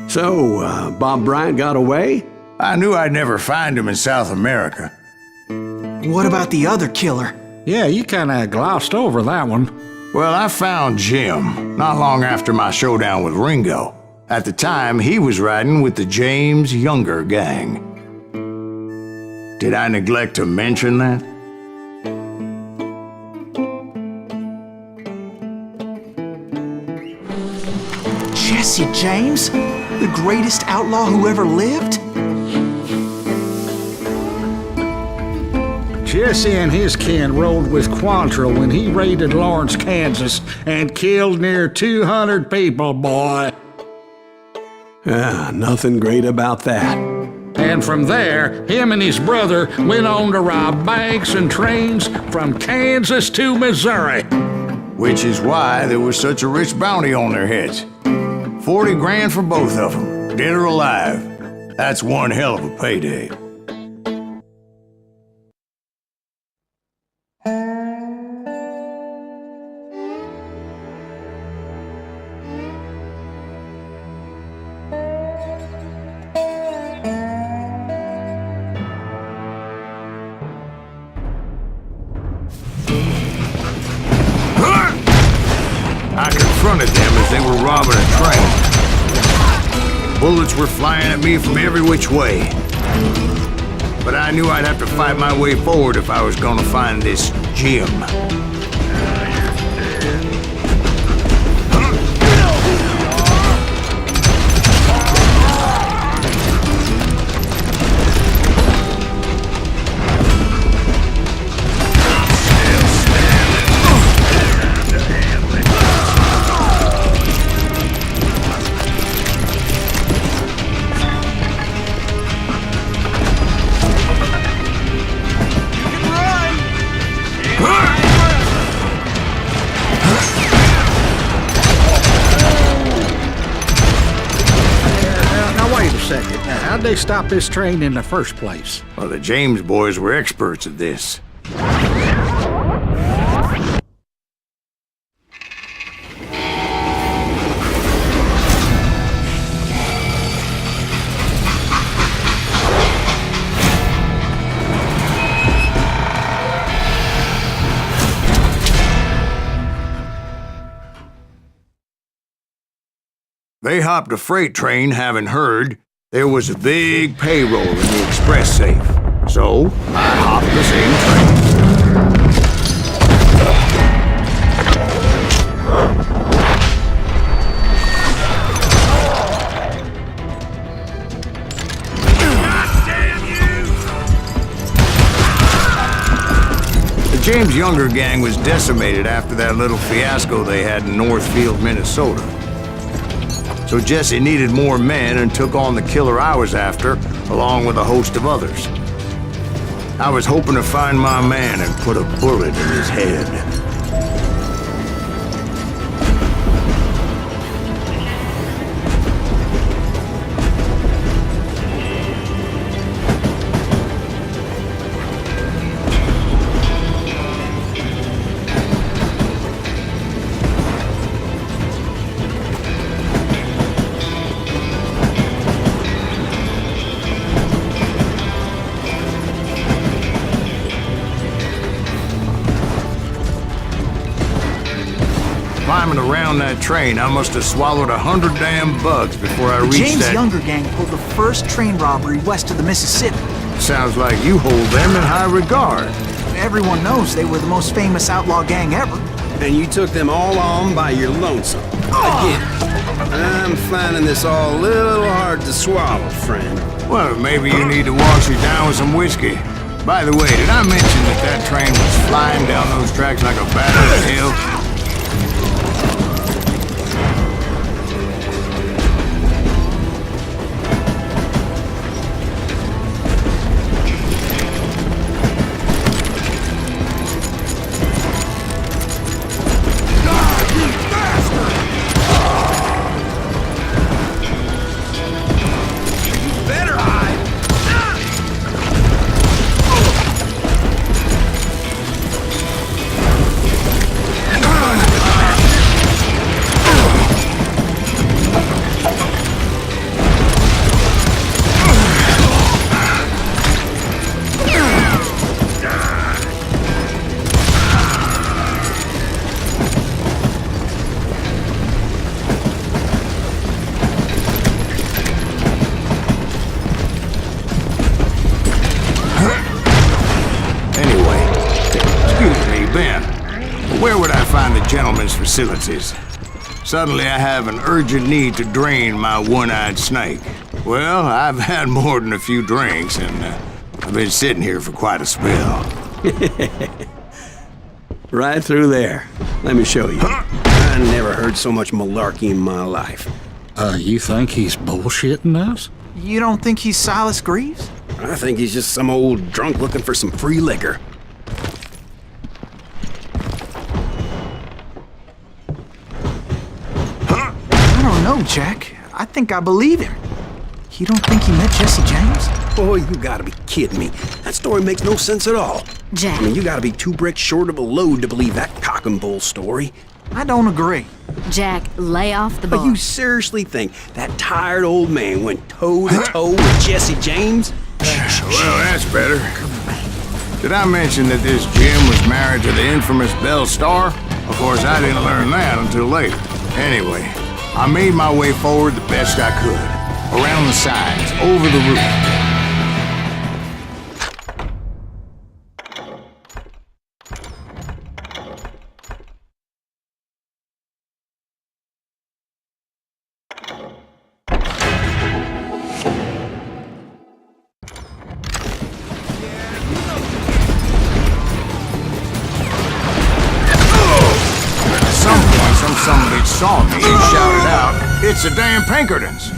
So, Bob Bryant got away? I knew I'd never find him in South America. What about the other killer? Yeah, you kinda glossed over that one. Well, I found Jim not long after my showdown with Ringo. At the time, he was riding with the James Younger gang. Did I neglect to mention that? Jesse James? The greatest outlaw who ever lived? Jesse and his kin rode with Quantrill when he raided Lawrence, Kansas, and killed near 200 people, boy. Nothing great about that. And from there, him and his brother went on to rob banks and trains from Kansas to Missouri. Which is why there was such a rich bounty on their heads. 40 grand for both of them, dead or alive. That's one hell of a payday. I confronted them as they were robbing a train. Bullets were flying at me from every which way. But I knew I'd have to fight my way forward if I was gonna find this Jim. How'd they stop this train in the first place? Well, the James boys were experts at this. They hopped a freight train, having heard there was a big payroll in the express safe. So, I hopped the same train. The James Younger gang was decimated after that little fiasco they had in Northfield, Minnesota. So Jesse needed more men and took on the killer I was after, along with a host of others. I was hoping to find my man and put a bullet in his head. Climbing around that train, I must have swallowed 100 damn bugs before I reached James that... Younger gang pulled the first train robbery west of the Mississippi. Sounds like you hold them in high regard. Everyone knows they were the most famous outlaw gang ever. And you took them all on by your lonesome. Again, I'm finding this all a little hard to swallow, friend. Well, maybe you need to wash it down with some whiskey. By the way, did I mention that that train was flying down those tracks like a bat out of hell? find the gentleman's facilities. Suddenly I have an urgent need to drain my one-eyed snake. Well, I've had more than a few drinks, and I've been sitting here for quite a spell. Right through there. Let me show you. I never heard so much malarkey in my life. You think he's bullshitting us? You don't think he's Silas Greaves? I think he's just some old drunk looking for some free liquor. I don't know, Jack. I think I believe him. You don't think he met Jesse James? Boy, you gotta be kidding me. That story makes no sense at all. Jack. I mean, you gotta be 2 bricks short of a load to believe that cock and bull story. I don't agree. Jack, lay off the But bar. you seriously think that tired old man went toe-to-toe with Jesse James? Well, that's better. Did I mention that this Jim was married to the infamous Belle Starr? Of course, I didn't learn that until later. Anyway, I made my way forward the best I could. Around the sides, over the roof. Some bitch saw me and shouted out, "It's the damn Pinkertons!"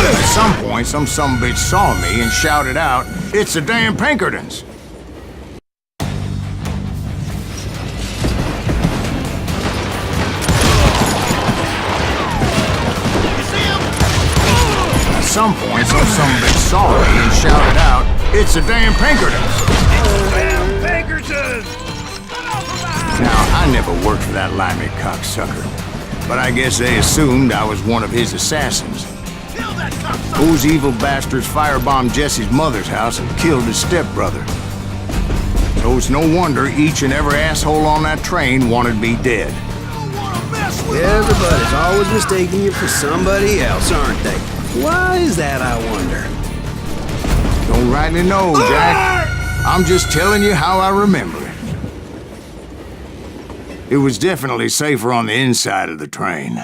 At some point, some bitch saw me and shouted out, "It's the damn Pinkertons!" At some point, some bitch saw me and shouted out, "It's the damn Pinkertons!" Damn Pinkertons! Now, I never worked for that limey cocksucker, but I guess they assumed I was one of his assassins. Those evil bastards firebombed Jesse's mother's house and killed his stepbrother. So it's no wonder each and every asshole on that train wanted me dead. Everybody's always mistaking you for somebody else, aren't they? Why is that, I wonder? Don't rightly know, Jack. I'm just telling you how I remember it. It was definitely safer on the inside of the train.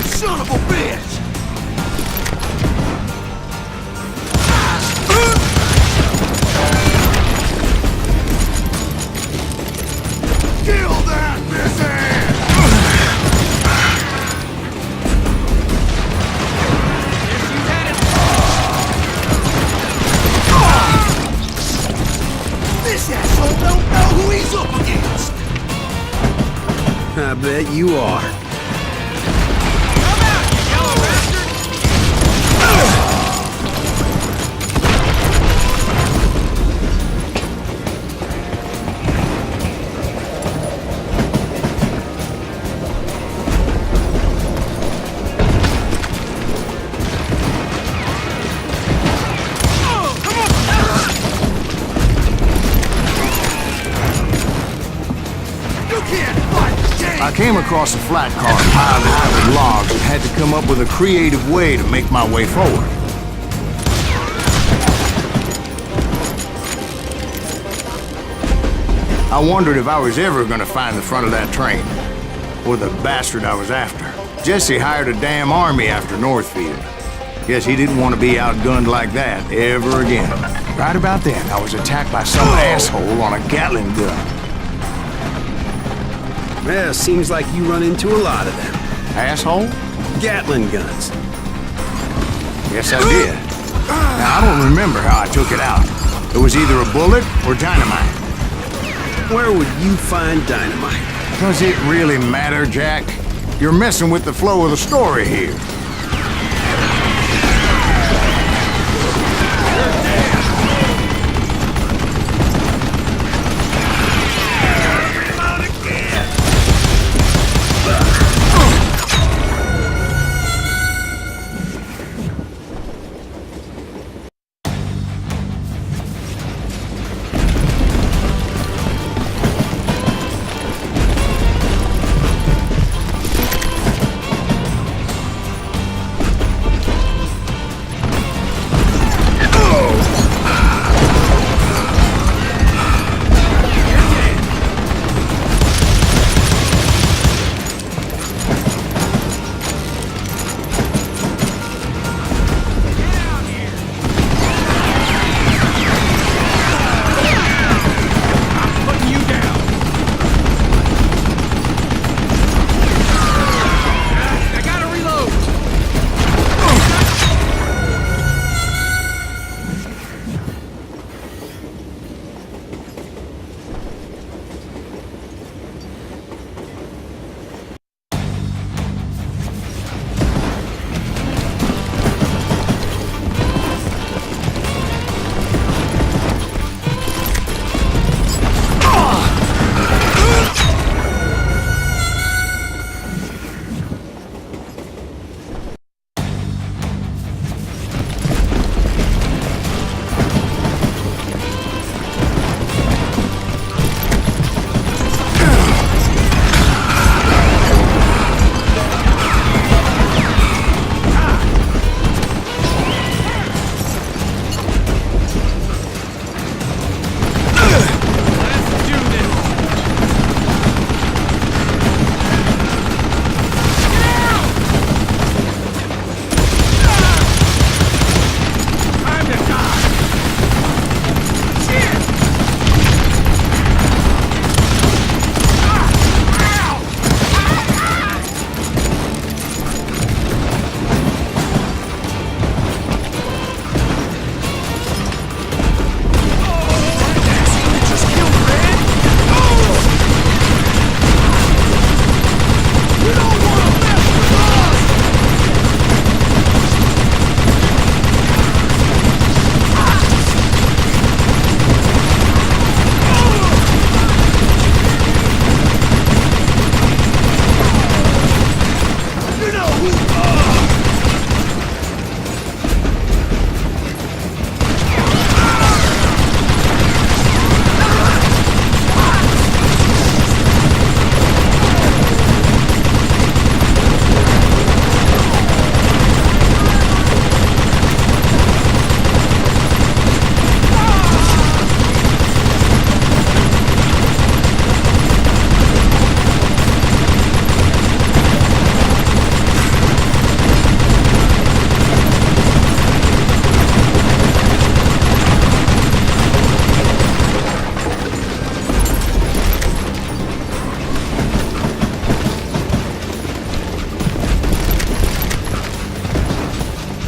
Son of a bitch! Kill that missing! This asshole don't know who he's up against! I bet you are. I came across a flat car piled high with logs and had to come up with a creative way to make my way forward. I wondered if I was ever going to find the front of that train, or the bastard I was after. Jesse hired a damn army after Northfield. Guess he didn't want to be outgunned like that ever again. Right about then, I was attacked by some asshole on a Gatling gun. Well, seems like you run into a lot of them. Asshole? Gatling guns. Yes, I did. Now, I don't remember how I took it out. It was either a bullet or dynamite. Where would you find dynamite? Does it really matter, Jack? You're messing with the flow of the story here.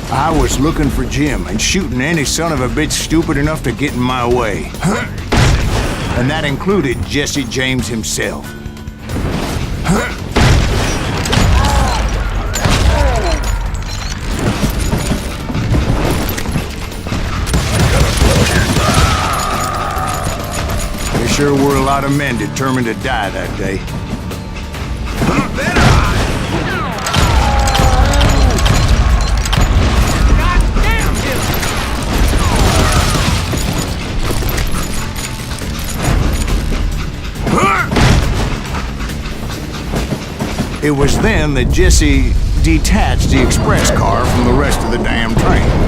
I was looking for Jim and shooting any son of a bitch stupid enough to get in my way. And that included Jesse James himself. There sure were a lot of men determined to die that day. It was then that Jesse detached the express car from the rest of the damn train.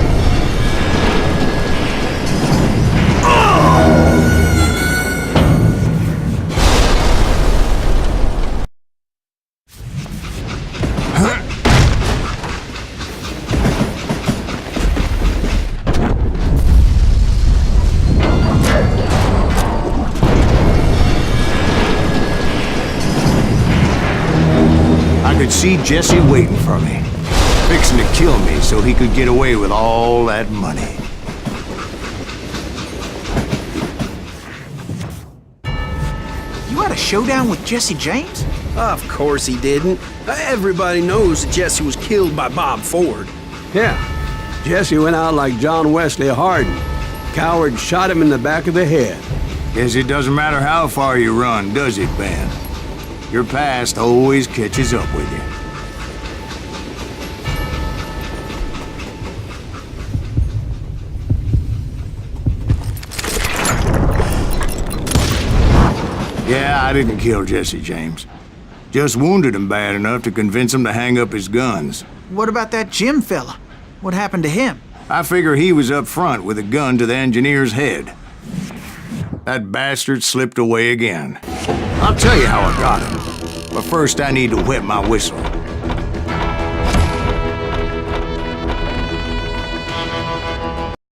I could see Jesse waiting for me, fixing to kill me so he could get away with all that money. You had a showdown with Jesse James? Of course he didn't. Everybody knows that Jesse was killed by Bob Ford. Yeah, Jesse went out like John Wesley Hardin. Coward shot him in the back of the head. Guess it doesn't matter how far you run, does it, Ben? Your past always catches up with you. Yeah, I didn't kill Jesse James. Just wounded him bad enough to convince him to hang up his guns. What about that Jim fella? What happened to him? I figure he was up front with a gun to the engineer's head. That bastard slipped away again. I'll tell you how I got him. But first I need to wet my whistle.